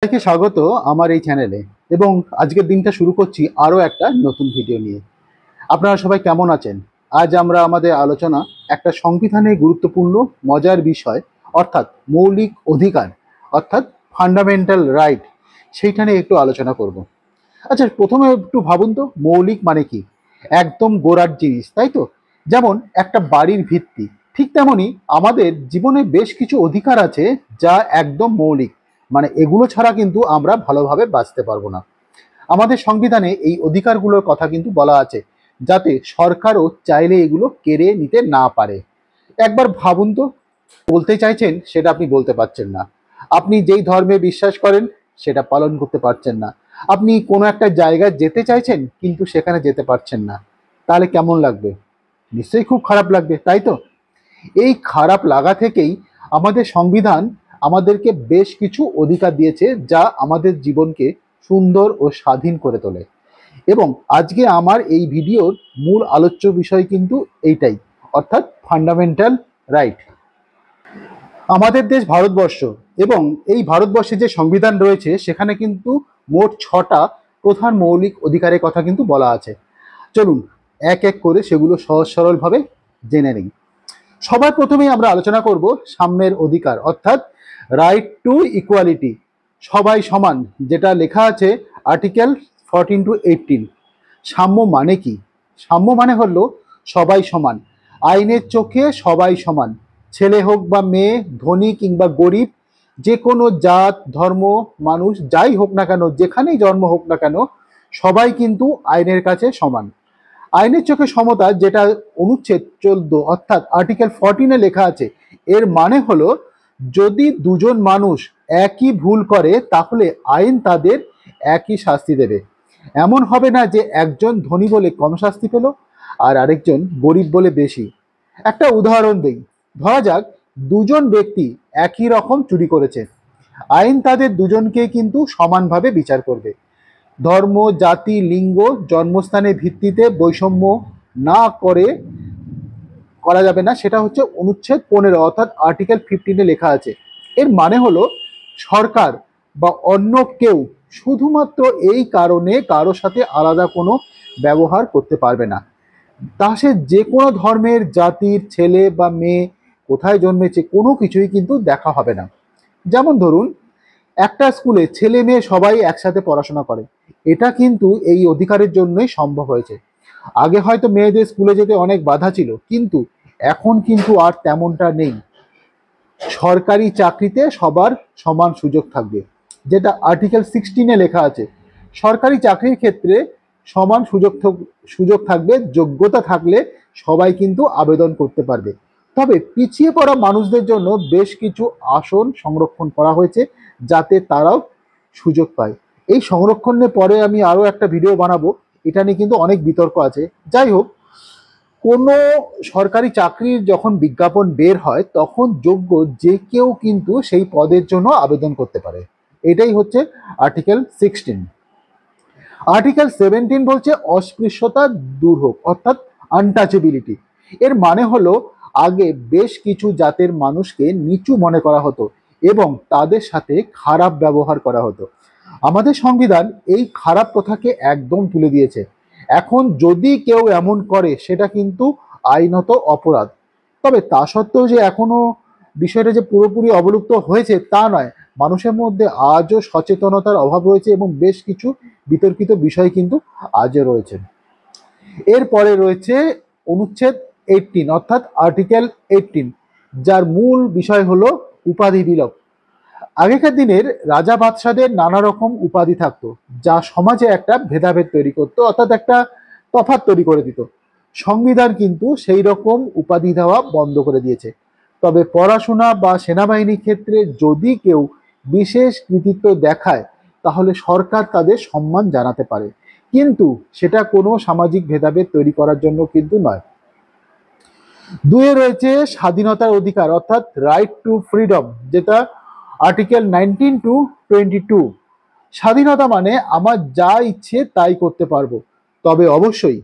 সবাইকে স্বাগত আমার এই চ্যানেলে। এবং আজকের দিনটা শুরু করছি আরও একটা নতুন ভিডিও নিয়ে। আপনারা সবাই কেমন আছেন? আজ আমরা আমাদের আলোচনা একটা সংবিধানের গুরুত্বপূর্ণ মজার বিষয়, অর্থাৎ মৌলিক অধিকার, অর্থাৎ ফান্ডামেন্টাল রাইট, সেইটা নিয়ে একটু আলোচনা করব। আচ্ছা, প্রথমে একটু ভাবুন তো, মৌলিক মানে কি? একদম গোড়ার জিনিস, তাই তো? যেমন একটা বাড়ির ভিত্তি, ঠিক তেমনই আমাদের জীবনে বেশ কিছু অধিকার আছে যা একদম মৌলিক। মানে এগুলো ছাড়া কিন্তু আমরা ভালোভাবে বাঁচতে পারবো না। আমাদের সংবিধানে এই অধিকারগুলোর কথা কিন্তু বলা আছে, যাতে সরকারও চাইলে এগুলো কেড়ে নিতে না পারে। একবার ভাবুন তো, বলতে চাইছেন সেটা আপনি বলতে পারছেন না। আপনি যেই ধর্মে বিশ্বাস করেন সেটা পালন করতে পারছেন না। আপনি কোনো একটা জায়গায় যেতে চাইছেন কিন্তু সেখানে যেতে পারছেন না। তাহলে কেমন লাগবে? নিশ্চয়ই খুব খারাপ লাগবে, তাই তো? এই খারাপ লাগা থেকেই আমাদের সংবিধান আমাদেরকে বেশ কিছু অধিকার দিয়েছে, যা আমাদের জীবনকে সুন্দর ও স্বাধীন করে তোলে। এবং আজকে আমার এই ভিডিওর মূল আলোচ্য বিষয় কিন্তু এইটাই, অর্থাৎ ফান্ডামেন্টাল রাইট। আমাদের দেশ ভারতবর্ষ, এবং এই ভারতবর্ষে যে সংবিধান রয়েছে সেখানে কিন্তু মোট 6টা প্রধান মৌলিক অধিকারের কথা কিন্তু বলা আছে। চলুন এক এক করে সেগুলো সহজ সরলভাবে জেনে নিই। সবার প্রথমেই আমরা আলোচনা করব সাম্যের অধিকার, অর্থাৎ রাইট টু ইকুয়ালিটি, সবাই সমান, যেটা লেখা আছে আর্টিকেল 14 to 18। সাম্য মানে কি? সাম্য মানে হলো সবাই সমান, আইনের চোখে সবাই সমান। ছেলে হোক বা মেয়ে, ধনী কিংবা গরিব, যে কোনো জাত ধর্ম মানুষ যাই হোক না কেন, যেখানেই জন্ম হোক না কেন, সবাই কিন্তু আইনের কাছে সমান। আইনের চোখে সমতা, যেটা অনুচ্ছেদ 14 অর্থাৎ আর্টিকেল 14-এ লেখা আছে, এর মানে হলো যদি দুজন মানুষ একই ভুল করে তাহলে আইন তাদের একই শাস্তি দেবে। এমন হবে না যে একজন ধনী বলে কম শাস্তি পেল আর আরেকজন গরিব বলে বেশি। একটা উদাহরণ দেই, ধরা যাক দুজন ব্যক্তি একই রকম চুরি করেছে, আইন তাদের দুজনকে কিন্তু সমানভাবে বিচার করবে। ধর্ম, জাতি, লিঙ্গ, জন্মস্থানের ভিত্তিতে বৈষম্য না করা যাবে না, সেটা হচ্ছে অনুচ্ছেদ 15 অর্থাৎ আর্টিকেল 15-এ লেখা আছে। এর মানে হলো সরকার বা অন্য কেউ শুধুমাত্র এই কারণে কারোর সাথে আলাদা কোনো ব্যবহার করতে পারবে না। তা সে যে কোনো ধর্মের, জাতির, ছেলে বা মেয়ে, কোথায় জন্মেছে, কোনো কিছুই কিন্তু দেখা হবে না। যেমন ধরুন, একটা স্কুলে ছেলে মেয়ে সবাই একসাথে পড়াশোনা করে, এটা কিন্তু এই অধিকারের জন্যই সম্ভব হয়েছে। আগে হয়তো মেয়েদের স্কুলে যেতে অনেক বাধা ছিল, কিন্তু এখন কিন্তু আর তেমনটা নেই। সরকারি চাকরিতে সবার সমান সুযোগ থাকবে, যেটা আর্টিকেল 16-এ লেখা আছে। সরকারি চাকরির ক্ষেত্রে সমান সুযোগ থাকবে, যোগ্যতা থাকলে সবাই কিন্তু আবেদন করতে পারবে। তবে পিছিয়ে পড়া মানুষদের জন্য বেশ কিছু আসন সংরক্ষণ করা হয়েছে, যাতে তারাও সুযোগ পায়। এই সংরক্ষণের পরে আমি আরও একটা ভিডিও বানাবো, এটা নিয়ে কিন্তু অনেক বিতর্ক আছে। যাই হোক, কোনো সরকারি চাকরির যখন বিজ্ঞাপন বের হয় তখন যোগ্য যে কেউ কিন্তু সেই পদের জন্য আবেদন করতে পারে। এটাই হচ্ছে আর্টিকেল 16। আর্টিকেল 17 বলছে অস্পৃশ্যতা দূর হোক, অর্থাৎ আনটাচেবিলিটি। এর মানে হলো আগে বেশ কিছু জাতের মানুষকে নিচু মনে করা হতো এবং তাদের সাথে খারাপ ব্যবহার করা হতো। আমাদের সংবিধান এই খারাপ প্রথাকে একদম তুলে দিয়েছে। এখন যদি কেউ এমন করে সেটা কিন্তু আইনত অপরাধ। তবে তা সত্ত্বেও যে এখনো বিষয়টা যে পুরোপুরি অবলুপ্ত হয়েছে তা নয়, মানুষের মধ্যে আজও সচেতনতার অভাব রয়েছে এবং বেশ কিছু বিতর্কিত বিষয় কিন্তু আজও রয়েছে। এরপরে রয়েছে অনুচ্ছেদ 18 অর্থাৎ আর্টিকেল 18, যার মূল বিষয় হলো উপাধি বিলোপ। আগেকার দিনের রাজা বাদশাদের নানা রকম উপাধি থাকতো, যা সমাজে একটা ভেদাভেদ তৈরি করতো, অর্থাৎ একটা তফাৎ তৈরি করে দিত। সংবিধান কিন্তু সেই রকম উপাধি দেওয়া বন্ধ করে দিয়েছে। তবে পড়াশোনা বা সেনাবাহিনীর ক্ষেত্রে যদি কেউ বিশেষ কৃতিত্ব দেখায় তাহলে সরকার তাদের সম্মান জানাতে পারে, কিন্তু সেটা কোনো সামাজিক ভেদাভেদ তৈরি করার জন্য কিন্তু নয়। দুয়ে রয়েছে স্বাধীনতার অধিকার, অর্থাৎ রাইট টু ফ্রিডম, যেটা আর্টিকেল 19 to 22। স্বাধীনতা মানে আমার যা ইচ্ছে তাই করতে পারবো, তবে অবশ্যই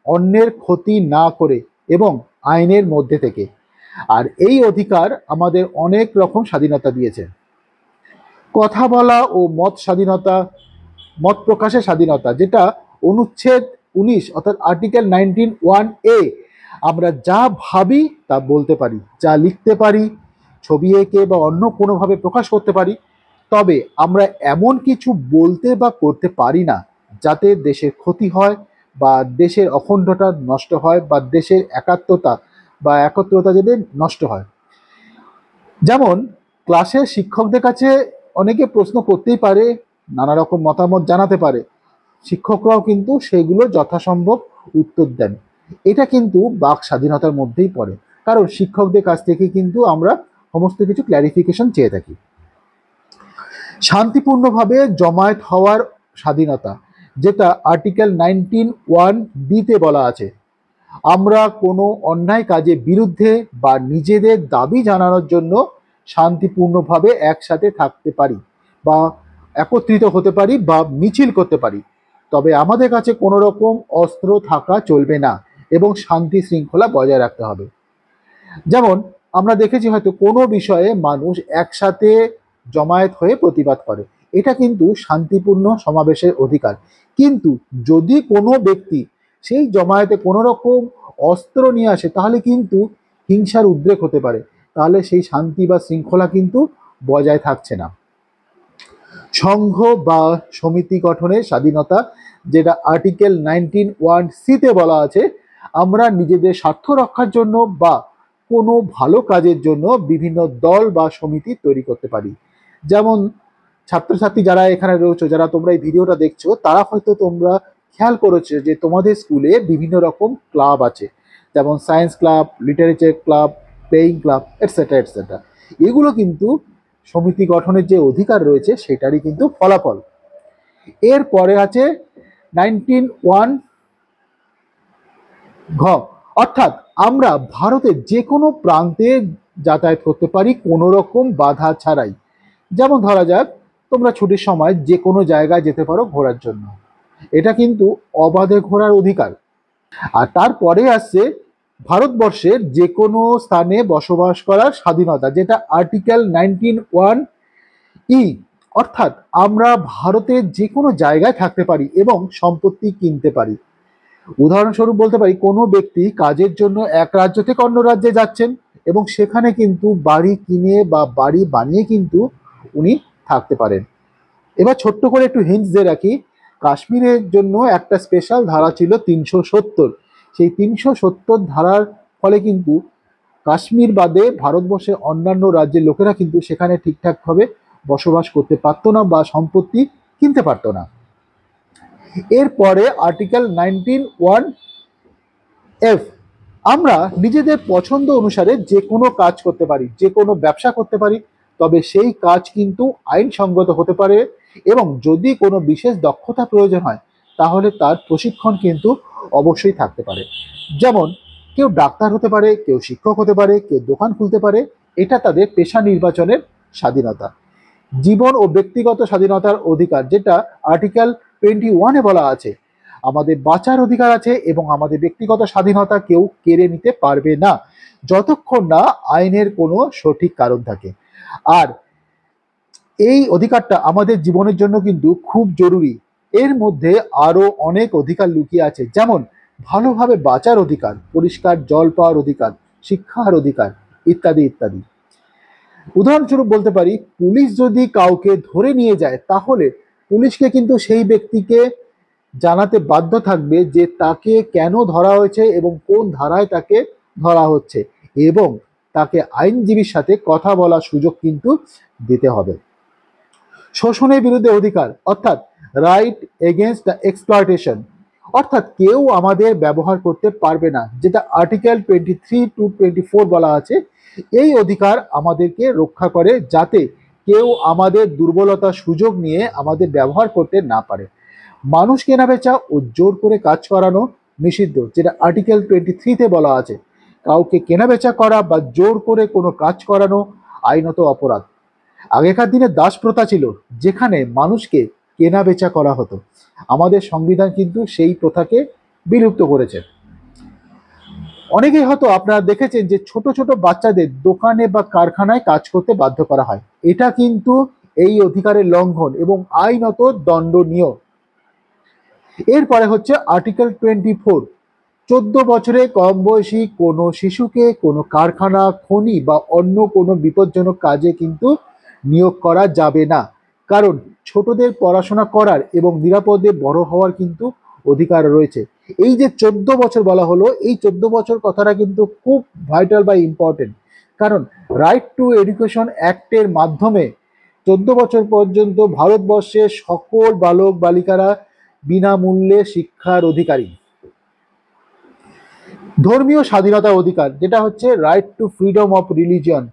অন্যের ক্ষতি না করে এবং আইনের মধ্যে থেকে। আর এই অধিকার আমাদের অনেক রকম স্বাধীনতা দিয়েছে। কথা বলা ও মত স্বাধীনতা, মত প্রকাশের স্বাধীনতা, যেটা অনুচ্ছেদ 19 অর্থাৎ আর্টিকেল 19(1)(a), আমরা যা ভাবি তা বলতে পারি, যা লিখতে পারি, ছবি এঁকে বা অন্য কোনোভাবে প্রকাশ করতে পারি। তবে আমরা এমন কিছু বলতে বা করতে পারি না যাতে দেশের ক্ষতি হয় বা দেশের অখণ্ডতা নষ্ট হয় বা দেশের একাত্মতা বা একত্রতা যাতে নষ্ট হয়। যেমন ক্লাসে শিক্ষকদের কাছে অনেকে প্রশ্ন করতেই পারে, নানা রকম মতামত জানাতে পারে, শিক্ষকরাও কিন্তু সেগুলো যথাসম্ভব উত্তর দেন। এটা কিন্তু বাক স্বাধীনতার মধ্যেই পড়ে, কারণ শিক্ষকদের কাছ থেকে কিন্তু আমরা সমস্ত কিছু ক্ল্যারিফিকেশন চেয়ে থাকি। শান্তিপূর্ণভাবে জমায়েত হওয়ার স্বাধীনতা, যেটা আর্টিকেল 19(1)(b)তে বলা আছে, আমরা কোনো অন্যায় কাজের বিরুদ্ধে বা নিজেদের দাবি জানানোর জন্য শান্তিপূর্ণভাবে একসাথে থাকতে পারি বা একত্রিত হতে পারি বা মিছিল করতে পারি। তবে আমাদের কাছে কোনো রকম অস্ত্র থাকা চলবে না এবং শান্তি শৃঙ্খলা বজায় রাখতে হবে। যেমন আমরা দেখেছি হয়তো কোনো বিষয়ে মানুষ একসাথে জমায়েত হয়ে প্রতিবাদ করে, এটা কিন্তু শান্তিপূর্ণ সমাবেশের অধিকার। কিন্তু যদি কোনো ব্যক্তি সেই জমায়েতে কোনো রকম অস্ত্র নিয়ে আসে, তাহলে কিন্তু হিংসার উদ্রেক হতে পারে, তাহলে সেই শান্তি বা শৃঙ্খলা কিন্তু বজায় থাকছে না। সংঘ বা সমিতি গঠনের স্বাধীনতা, যেটা আর্টিকেল 19(1)(c)তে বলা আছে, আমরা নিজেদের স্বার্থ রক্ষার জন্য বা কোনো ভালো কাজের জন্য বিভিন্ন দল বা সমিতি তৈরি করতে পারি। যেমন ছাত্রছাত্রী যারা এখানে রয়েছে, যারা তোমরা এই ভিডিওটা দেখছো, তারা হয়তো তোমরা খেয়াল করেছো যে তোমাদের স্কুলে বিভিন্ন রকম ক্লাব আছে, যেমন science club, literature club, playing club, etcetera etcetera. এগুলো কিন্তু সমিতি গঠনের যে অধিকার রয়েছে সেটারই কিন্তু ফলাফল। এরপরে আছে 19(1)(ঘ), অর্থাৎ আমরা ভারতের যে কোনো প্রান্তে যাতায়াত করতে পারি কোনো রকম বাধা ছাড়াই। যেমন ধরা যাক তোমরা ছুটির সময় যে কোনো জায়গায় যেতে পারো ঘোরার জন্য, এটা কিন্তু অবাধে ঘোরার অধিকার। আর তারপরে আসছে ভারতবর্ষের যে কোনো স্থানে বসবাস করার স্বাধীনতা, যেটা আর্টিকেল 19(1)(e), অর্থাৎ আমরা ভারতের যে কোনো জায়গায় থাকতে পারি এবং সম্পত্তি কিনতে পারি। উদাহরণস্বরূপ বলতে পারি, কোনো ব্যক্তি কাজের জন্য এক রাজ্য থেকে অন্য রাজ্যে যাচ্ছেন এবং সেখানে কিন্তু বাড়ি কিনে বা বাড়ি বানিয়ে কিন্তু উনি থাকতে পারেন। এবার ছোট্ট করে একটু হিন্টস দিয়ে রাখি, কাশ্মীরের জন্য একটা স্পেশাল ধারা ছিল 370। সেই 370 ধারার ফলে কিন্তু কাশ্মীর বাদে ভারতবর্ষের অন্যান্য রাজ্যের লোকেরা কিন্তু সেখানে ঠিকঠাকভাবে বসবাস করতে পারতো না বা সম্পত্তি কিনতে পারতো না। এরপরে আর্টিকেল 19(1)(f), আমরা নিজেদের পছন্দ অনুসারে যে কোনো কাজ করতে পারি, যে কোনো ব্যবসা করতে পারি, তবে সেই কাজ কিন্তু আইনসঙ্গত হতে পারে এবং যদি কোনো বিশেষ দক্ষতা প্রয়োজন হয় তাহলে তার প্রশিক্ষণ কিন্তু অবশ্যই থাকতে পারে। যেমন কেউ ডাক্তার হতে পারে, কেউ শিক্ষক হতে পারে, কেউ দোকান খুলতে পারে, এটা তাদের পেশা নির্বাচনের স্বাধীনতা। জীবন ও ব্যক্তিগত স্বাধীনতার অধিকার, যেটা আর্টিকেল 21-এ বলা আছে, আমাদের বাঁচার অধিকার আছে এবং আমাদের ব্যক্তিগত স্বাধীনতা কেউ কেড়ে নিতে পারবে না যতক্ষণ না আইনের কোনো সঠিক কারণ থাকে। আর এই অধিকারটা আমাদের জীবনের জন্য কিন্তু খুব জরুরি। এর মধ্যে আরো অনেক অধিকার লুকিয়ে আছে, যেমন ভালোভাবে বাঁচার অধিকার, পরিষ্কার জল পাওয়ার অধিকার, শিক্ষার অধিকার, ইত্যাদি ইত্যাদি। উদাহরণস্বরূপ বলতে পারি, পুলিশ যদি কাউকে ধরে নিয়ে যায় তাহলে পুলিশকে কিন্তু সেই ব্যক্তিকে জানাতে বাধ্য থাকবে যে তাকে কেন ধরা হয়েছে এবং কোন ধারায় তাকে ধরা হচ্ছে, এবং তাকে আইনজীবীর সাথে কথা বলার সুযোগ কিন্তু দিতে হবে। শোষণের বিরুদ্ধে অধিকার, অর্থাৎ রাইট এগেনস্ট দ্য এক্সপ্লয়টেশন, অর্থাৎ কেউ আমাদের ব্যবহার করতে পারবে না, যেটা আর্টিকেল 23-24 বলা আছে। এই অধিকার আমাদেরকে রক্ষা করে যাতে কেউ আমাদের দুর্বলতার সুযোগ নিয়ে আমাদের ব্যবহার করতে না পারে। মানুষ কেনাবেচা ও জোর করে কাজ করানো নিষিদ্ধ, যেটা আর্টিকেল 23-তে বলা আছে। কাউকে কেনাবেচা করা বা জোর করে কোনো কাজ করানো আইনত অপরাধ। আগেকার দিনে দাস প্রথা ছিল, যেখানে মানুষকে কেনাবেচা করা হতো। আমাদের সংবিধান কিন্তু সেই প্রথাকে বিলুপ্ত করেছে। অনেকেই হয়তো আপনারা দেখেছেন যে ছোট ছোট বাচ্চাদের দোকানে বা কারখানায় কাজ করতে বাধ্য করা হয়, এটা কিন্তু এই অধিকারের লঙ্ঘন এবং আইনত দণ্ডনীয়। এরপরে হচ্ছে আর্টিকেল 24। 14 বছরে কম বয়সী কোনো শিশুকে কোনো কারখানা, খনি বা অন্য কোনো বিপজ্জনক কাজে কিন্তু নিয়োগ করা যাবে না, কারণ ছোটদের পড়াশোনা করার এবং নিরাপদে বড় হওয়ার কিন্তু অধিকার রয়েছে। এই যে 14 বছর বলা হলো, এই 14 বছর কথাটা কিন্তু খুব ভাইটাল বা ইম্পর্টেন্ট, কারণ রাইট টু এডুকেশন অ্যাক্টের মাধ্যমে 14 বছর পর্যন্ত ভারতবর্ষের সকল বালক বালিকারা বিনামূল্যে শিক্ষার অধিকারী। ধর্মীয় স্বাধীনতা অধিকার, যেটা হচ্ছে right two freedom of religion,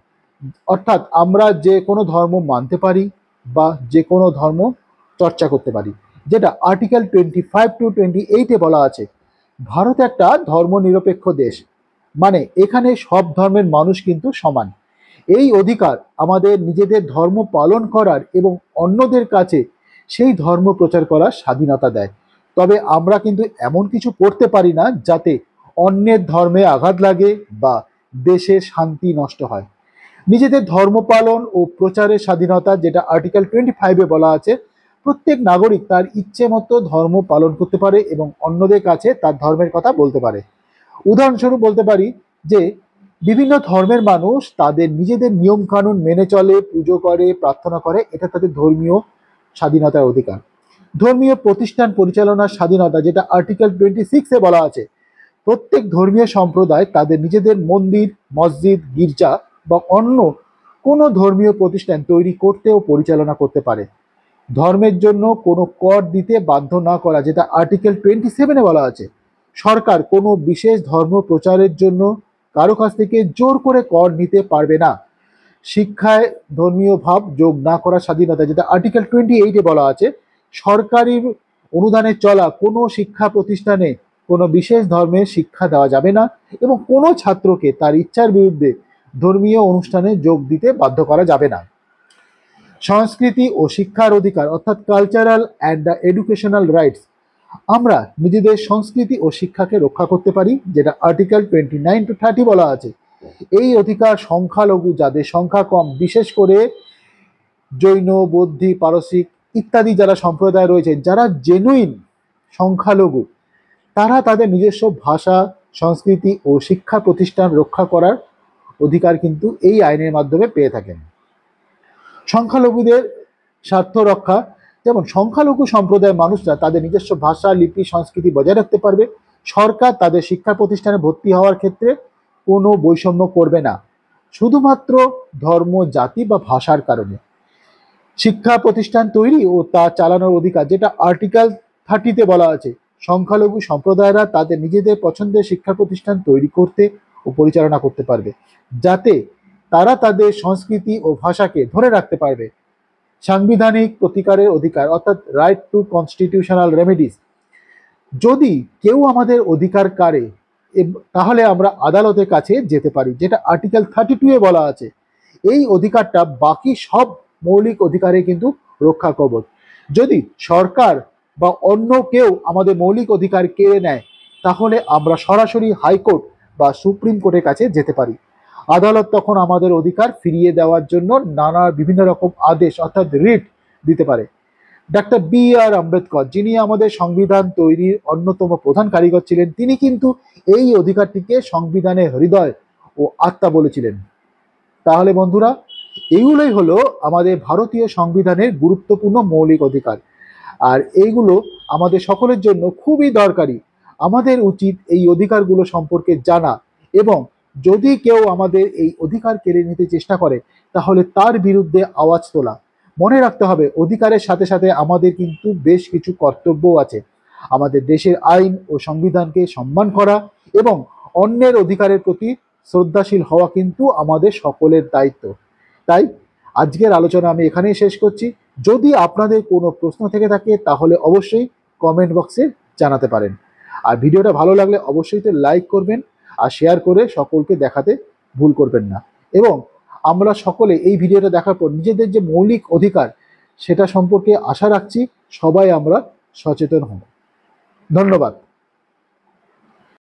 অর্থাৎ আমরা যে কোনো ধর্ম মানতে পারি বা যে কোনো ধর্ম চর্চা করতে পারি, যেটা আর্টিকেল 25 to 28-এ বলা আছে। ভারত একটা ধর্মনিরপেক্ষ দেশ, মানে এখানে সব ধর্মের মানুষ কিন্তু সমান। এই অধিকার আমাদের নিজেদের ধর্ম পালন করার এবং অন্যদের কাছে সেই ধর্ম প্রচার করার স্বাধীনতা দেয়। তবে আমরা কিন্তু এমন কিছু করতে পারি না যাতে অন্যের ধর্মে আঘাত লাগে বা দেশের শান্তি নষ্ট হয়। নিজেদের ধর্ম পালন ও প্রচারের স্বাধীনতা, যেটা আর্টিকেল 25-এ বলা আছে, প্রত্যেক নাগরিক তার ইচ্ছে মতো ধর্ম পালন করতে পারে এবং অন্যদের কাছে তার ধর্মের কথা বলতে পারে। উদাহরণস্বরূপ বলতে পারি যে বিভিন্ন ধর্মের মানুষ তাদের নিজেদের নিয়ম কানুন মেনে চলে, পুজো করে, প্রার্থনা করে, এটা তাদের ধর্মীয় স্বাধীনতার অধিকার। ধর্মীয় প্রতিষ্ঠান পরিচালনার স্বাধীনতা, যেটা আর্টিকেল 26-এ বলা আছে, প্রত্যেক ধর্মীয় সম্প্রদায় তাদের নিজেদের মন্দির, মসজিদ, গির্জা বা অন্য কোনো ধর্মীয় প্রতিষ্ঠান তৈরি করতে ও পরিচালনা করতে পারে। ধর্মের জন্য কোনো কর দিতে বাধ্য না করা, যেটা আর্টিকেল 27-এ বলা আছে। সরকার কোনো বিশেষ ধর্ম প্রচারের জন্য কারো কাছ থেকে জোর করে কর নিতে পারবে না। শিক্ষায় ধর্মীয় ভাব যোগ না করার স্বাধীনতা, যেটা আর্টিকেল 28-এ বলা আছে। সরকারি অনুদানে চলা কোনো শিক্ষা প্রতিষ্ঠানে কোনো বিশেষ ধর্মের শিক্ষা দেওয়া যাবে না এবং কোনো ছাত্রকে তার ইচ্ছার বিরুদ্ধে ধর্মীয় অনুষ্ঠানে যোগ দিতে বাধ্য করা যাবে না। সংস্কৃতি ও শিক্ষার অধিকার, অর্থাৎ cultural and the educational rights, আমরা নিজেদের সংস্কৃতি ও শিক্ষাকে রক্ষা করতে পারি, যেটা আর্টিকেল 29 to 30 বলা আছে। এই অধিকার সংখ্যালঘু, যাদের সংখ্যা কম, বিশেষ করে জৈন, বৌদ্ধ, পারসিক ইত্যাদি যারা সম্প্রদায় রয়েছে, যারা জেনুইন সংখ্যালঘু, তারা তাদের নিজস্ব ভাষা, সংস্কৃতি ও শিক্ষা প্রতিষ্ঠান রক্ষা করার অধিকার কিন্তু এই আইনের মাধ্যমে পেয়ে থাকেন। সংখ্যালঘুদের স্বার্থ রক্ষা, যেমন সংখ্যালঘু সম্প্রদায়ের মানুষরা তাদের নিজস্ব ভাষা, লিপি, সংস্কৃতি বজায় রাখতে পারবে। সরকার তাদের শিক্ষা প্রতিষ্ঠানে ভর্তি হওয়ার ক্ষেত্রে কোনো বৈষম্য করবে না, শুধুমাত্র ধর্ম, জাতি বা ভাষার কারণে। শিক্ষা প্রতিষ্ঠান তৈরি ও তা চালানোর অধিকার, যেটা আর্টিকেল 30-তে বলা আছে। সংখ্যালঘু সম্প্রদায়রা তাদের নিজেদের পছন্দের শিক্ষা প্রতিষ্ঠান তৈরি করতে ও পরিচালনা করতে পারবে, যাতে তারা তাদের সংস্কৃতি ও ভাষাকে ধরে রাখতে পারবে। সাংবিধানিক প্রতিকারের অধিকার, অর্থাৎ রাইট টু কনস্টিটিউশনাল রেমেডিস, যদি কেউ আমাদের অধিকার কাড়ে তাহলে আমরা আদালতের কাছে যেতে পারি, যেটা আর্টিকেল 32-এ বলা আছে। এই অধিকারটা বাকি সব মৌলিক অধিকারে কিন্তু রক্ষা কবচ। যদি সরকার বা অন্য কেউ আমাদের মৌলিক অধিকার কেড়ে নেয়, তাহলে আমরা সরাসরি হাইকোর্ট বা সুপ্রিম কোর্টের কাছে যেতে পারি। আদালত তখন আমাদের অধিকার ফিরিয়ে দেওয়ার জন্য নানা বিভিন্ন রকম আদেশ, অর্থাৎ রিট দিতে পারে। Doctor B.R.. আম্বেদকর, যিনি আমাদের সংবিধান তৈরির অন্যতম প্রধান কারিগর ছিলেন, তিনি কিন্তু এই অধিকারটিকে সংবিধানের হৃদয় ও আত্মা বলেছিলেন। তাহলে বন্ধুরা, এইগুলোই হলো আমাদের ভারতীয় সংবিধানের গুরুত্বপূর্ণ মৌলিক অধিকার, আর এইগুলো আমাদের সকলের জন্য খুবই দরকারি। আমাদের উচিত এই অধিকারগুলো সম্পর্কে জানা, এবং যদি কেউ আমাদের এই অধিকার কেড়ে নিতে চেষ্টা করে তাহলে তার বিরুদ্ধে আওয়াজ তোলা। মনে রাখতে হবে, অধিকারের সাথে সাথে আমাদের কিন্তু বেশ কিছু কর্তব্যও আছে। আমাদের দেশের আইন ও সংবিধানকে সম্মান করা এবং অন্যের অধিকারের প্রতি শ্রদ্ধাশীল হওয়া কিন্তু আমাদের সকলের দায়িত্ব। তাই আজকের আলোচনা আমি এখানেই শেষ করছি। যদি আপনাদের কোনো প্রশ্ন থেকে থাকে তাহলে অবশ্যই কমেন্ট বক্সে জানাতে পারেন, আর ভিডিওটা ভালো লাগলে অবশ্যই তো লাইক করবেন আর শেয়ার করে সকলকে দেখাতে ভুল করবেন না। এবং আমরা সকলে এই ভিডিওটা দেখার পর নিজেদের যে মৌলিক অধিকার সেটা সম্পর্কে আশা রাখছি সবাই আমরা সচেতন হব। ধন্যবাদ।